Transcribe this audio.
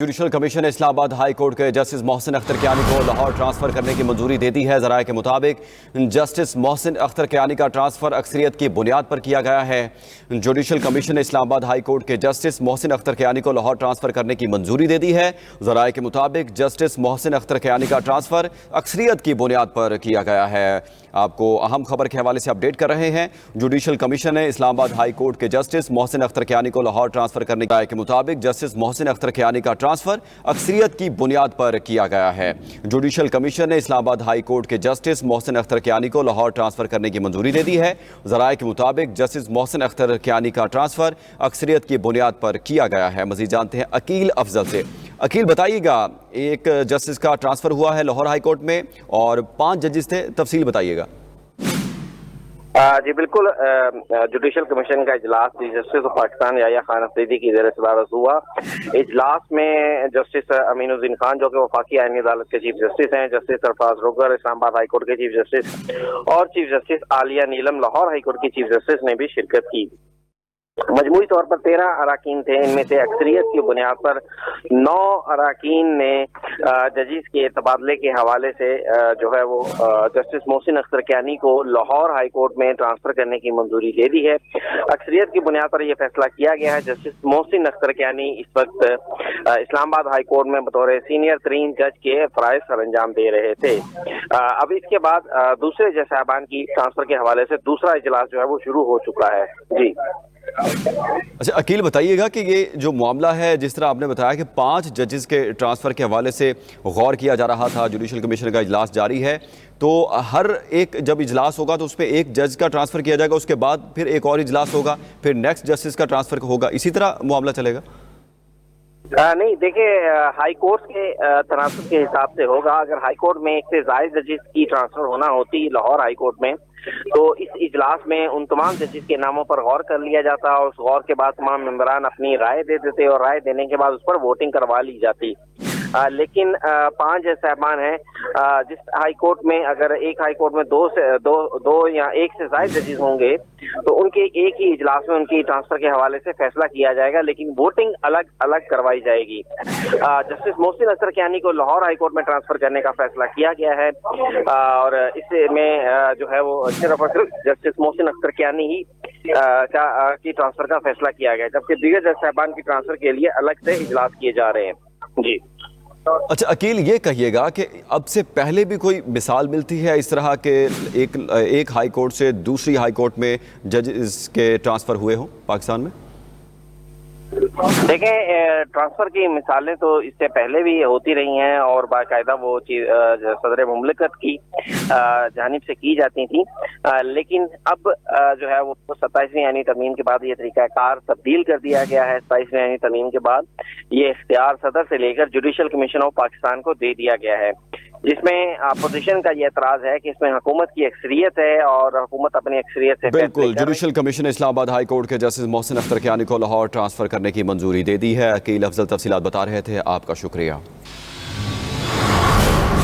Judicial commission ने Islamabad high court के justice Mohsin Akhtar Kiani को लाहौर ट्रांसफर करने की मंजूरी दे दी है। ज़राए के मुताबिक जस्टिस मोहसिन अख्तर कियानी का ट्रांसफर अक्सरियत की बुनियाद पर किया गया है। जुडिशल कमीशन ने इस्लामाबाद हाई कोर्ट के जस्टिस मोहसिन अख्तर कियानी को लाहौर ट्रांसफर करने की मंजूरी दे दी है। ज़राए के मुताबिक जस्टिस मोहसिन अख्तर कियानी का ट्रांसफर अक्सरियत की बुनियाद पर किया गया है। आपको अहम खबर के हवाले से अपडेट कर रहे हैं। जुडिशल कमीशन ने इस्लामाबाद हाई कोर्ट के जस्टिस मोहसिन अख्तर कियानी को लाहौर ट्रांसफर करने के मुताबिक जस्टिस मोहसिन अख्तर कियानी का ट्रांसफर अक्सरियत की बुनियाद पर किया गया है। जुडिशल कमीशन ने इस्लामाबाद हाई कोर्ट के जस्टिस मोहसिन अख्तर कियानी को लाहौर ट्रांसफर करने की मंजूरी दे दी है। ज़राए के मुताबिक जस्टिस मोहसिन अख्तर कियानी का ट्रांसफर अक्सरियत की बुनियाद पर किया गया है। मजीद जानते हैं अकील अफजल से। अकील, बताइएगा, एक जस्टिस का ट्रांसफर हुआ है लाहौर हाई कोर्ट में और 5 जजेस थे, तफसील बताइएगा। जी बिल्कुल, जुडिशल कमीशन का इजलास जस्टिस ऑफ पाकिस्तान याह्या खान अफरीदी की ज़ेर सदारत हुआ। इजलास में जस्टिस अमीनुद्दीन खान जो कि वफाकी आईनी अदालत के चीफ जस्टिस हैं, जस्टिस सरफराज रोगर इस्लामाबाद हाई कोर्ट के चीफ जस्टिस और चीफ जस्टिस आलिया नीलम लाहौर हाई कोर्ट की चीफ जस्टिस ने भी शिरकत की। मजमूई तौर पर 13 अराकीन थे। इनमें से अक्सरियत की बुनियाद पर 9 अराकीन ने जजिस के तबादले के हवाले से जो है वो जस्टिस मोहसिन अख्तर कियानी को लाहौर हाई कोर्ट में ट्रांसफर करने की मंजूरी दे दी है। अक्सरियत की बुनियाद पर यह फैसला किया गया है। जस्टिस मोहसिन अख्तर कियानी इस वक्त इस्लामाबाद हाई कोर्ट में बतौर सीनियर तरीन जज के फराइज सर अंजाम दे रहे थे। अब इसके बाद दूसरे जज साहबान की ट्रांसफर के हवाले से दूसरा इजलास जो है वो शुरू हो चुका है। जी अच्छा अकील, बताइएगा कि ये जो मामला है, जिस तरह आपने बताया कि 5 जजेस के ट्रांसफ़र के हवाले से गौर किया जा रहा था, जुडिशल कमीशन का इजलास जारी है, तो हर एक जब इजलास होगा तो उस पर एक जज का ट्रांसफ़र किया जाएगा, उसके बाद फिर एक और इजलास होगा, फिर नेक्स्ट जस्टिस का ट्रांसफ़र होगा, इसी तरह मामला चलेगा? नहीं, देखिए, हाई कोर्ट के तनासब के हिसाब से होगा। अगर हाई कोर्ट में एक से ज्यादा जजेस की ट्रांसफर होना होती लाहौर हाई कोर्ट में, तो इस इजलास में उन तमाम जजेस के नामों पर गौर कर लिया जाता और उस गौर के बाद तमाम मेंबरान अपनी राय दे देते और राय देने के बाद उस पर वोटिंग करवा ली जाती। लेकिन 5 जज साहबान हैं। जिस हाई कोर्ट में अगर एक हाई कोर्ट में दो या एक से ज्यादा जजेस होंगे तो उनके एक ही इजलास में उनकी ट्रांसफर के हवाले से फैसला किया जाएगा, लेकिन वोटिंग अलग अलग करवाई जाएगी। जस्टिस मोहसिन अख्तर कियानी को लाहौर हाई कोर्ट में ट्रांसफर करने का फैसला किया गया है और इसमें जो है वो सिर्फ और सिर्फ जस्टिस मोहसिन अख्तर कियानी ही की ट्रांसफर का फैसला किया गया, जबकि दीगर जज साहबान की ट्रांसफर के लिए अलग से इजलास किए जा रहे हैं। जी अच्छा अकील, ये कहिएगा कि अब से पहले भी कोई मिसाल मिलती है इस तरह के एक हाई कोर्ट से दूसरी हाई कोर्ट में जजेस के ट्रांसफ़र हुए हों पाकिस्तान में? देखें, ट्रांसफर की मिसालें तो इससे पहले भी होती रही हैं और बाकायदा वो सदर मुमलिकत की जानिब से की जाती थी, लेकिन अब जो है वो 27वीं आईनी तरमीम के बाद ये तरीकाकार तब्दील कर दिया गया है। 27वीं आईनी तरमीम के बाद ये इख्तियार सदर से लेकर जुडिशल कमीशन ऑफ पाकिस्तान को दे दिया गया है, जिसमें अपोजिशन का ये एतराज है कि इसमें हुकूमत की अक्सरियत है और हुकूमत अपनी अक्सरियत से बिल्कुल। जुडिशल कमीशन ने इस्लामाबाद हाई कोर्ट के जस्टिस मोहसिन अख्तर कियानी को लाहौर ट्रांसफ़र करने की मंजूरी दे दी है। अकील अफजल तफसीलात बता रहे थे, आपका शुक्रिया।